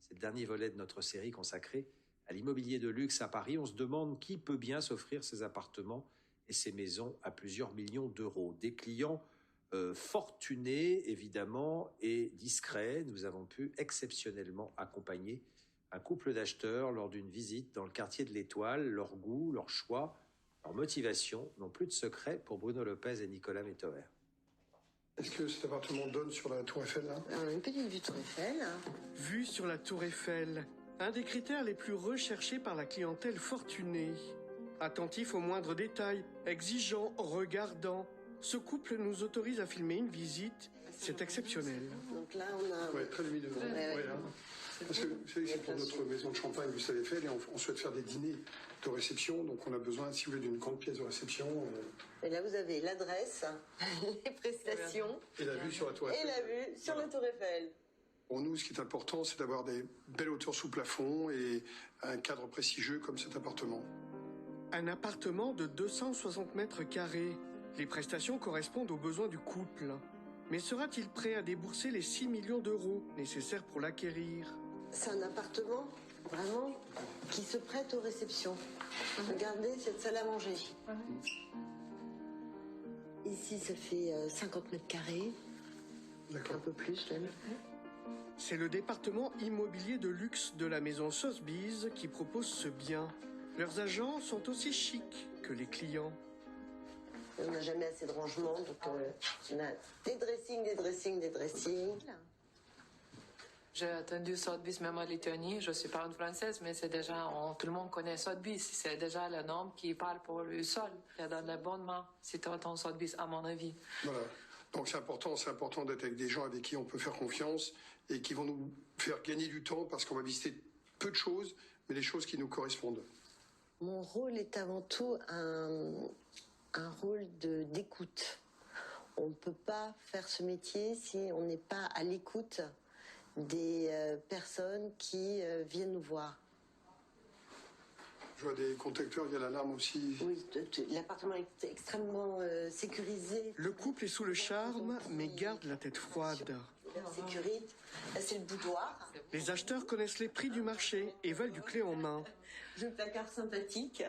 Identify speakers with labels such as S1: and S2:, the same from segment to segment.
S1: C'est le dernier volet de notre série consacrée à l'immobilier de luxe à Paris. On se demande qui peut bien s'offrir ces appartements et ces maisons à plusieurs millions d'euros. Des clients fortunés, évidemment, et discrets. Nous avons pu exceptionnellement accompagner un couple d'acheteurs lors d'une visite dans le quartier de l'Étoile. Leur goût, leur choix, leur motivation n'ont plus de secret pour Bruno Lopez et Nicolas Métoer.
S2: Est-ce que cet appartement donne sur la Tour Eiffel, là ?
S3: Une petite vue Tour Eiffel.
S4: Vue sur la Tour Eiffel, un des critères les plus recherchés par la clientèle fortunée. Attentif aux moindres détails, exigeant, regardant, ce couple nous autorise à filmer une visite. C'est exceptionnel.
S3: Donc là, on a...
S2: Ouais, très lumineux. Ouais, hein. Parce que vous savez, c'est pour notre maison de champagne, vous savez faire, et on souhaite faire des dîners de réception, donc on a besoin, si vous voulez, d'une grande pièce de réception.
S3: Et là, vous avez l'adresse, les prestations.
S2: Et la vue sur la Tour Eiffel.
S3: Et la vue sur la Tour Eiffel.
S2: Pour nous, ce qui est important, c'est d'avoir des belles hauteurs sous plafond et un cadre prestigieux comme cet appartement.
S4: Un appartement de 260 mètres carrés. Les prestations correspondent aux besoins du couple. Mais sera-t-il prêt à débourser les 6 millions d'euros nécessaires pour l'acquérir ?
S3: C'est un appartement, vraiment, qui se prête aux réceptions. Regardez cette salle à manger. Ici, ça fait 50 mètres carrés.
S2: D'accord.
S3: Un peu plus, même.
S4: C'est le département immobilier de luxe de la maison Sotheby's qui propose ce bien. Leurs agents sont aussi chics que les clients.
S3: On n'a jamais assez de rangement, donc on a des dressings.
S5: J'ai attendu Sotheby's même en Lettonie. Je suis pas une Française, mais c'est déjà, tout le monde connaît Sotheby's. C'est déjà le nom qui parle pour le sol. C'est dans les bonnes mains, si tu attends Sotheby's, à mon avis.
S2: Voilà. Donc c'est important d'être avec des gens avec qui on peut faire confiance et qui vont nous faire gagner du temps parce qu'on va visiter peu de choses, mais les choses qui nous correspondent.
S3: Mon rôle est avant tout un rôle d'écoute. On ne peut pas faire ce métier si on n'est pas à l'écoute des personnes qui viennent nous voir.
S2: Je vois des contacteurs, il y a l'alarme aussi.
S3: Oui, l'appartement est extrêmement sécurisé.
S4: Le couple est sous le charme, mais garde la tête froide.
S3: Sécurité, là c'est le boudoir.
S4: Les acheteurs connaissent les prix du marché et veulent du clé en main.
S3: Le placard sympathique.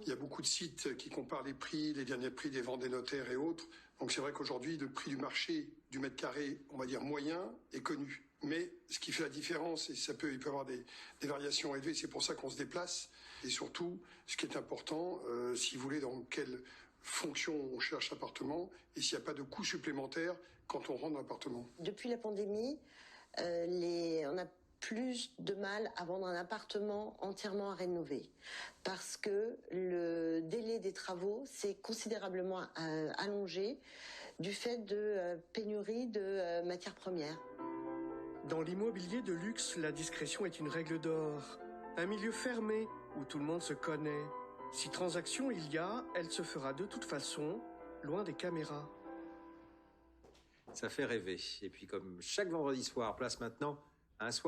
S2: Il y a beaucoup de sites qui comparent les prix, les derniers prix des ventes des notaires et autres. Donc c'est vrai qu'aujourd'hui, le prix du marché du mètre carré, on va dire moyen, est connu. Mais ce qui fait la différence, et il peut y avoir des variations élevées, c'est pour ça qu'on se déplace. Et surtout, ce qui est important, si vous voulez, dans quelle fonction on cherche l'appartement et s'il n'y a pas de coûts supplémentaires quand on rentre dans l'appartement.
S3: Depuis la pandémie, on a plus de mal à vendre un appartement entièrement à rénover parce que le délai des travaux s'est considérablement allongé du fait de pénurie de matières premières.
S4: Dans l'immobilier de luxe, la discrétion est une règle d'or. Un milieu fermé où tout le monde se connaît. Si transaction il y a, elle se fera de toute façon, loin des caméras.
S1: Ça fait rêver. Et puis comme chaque vendredi soir, place maintenant à un soir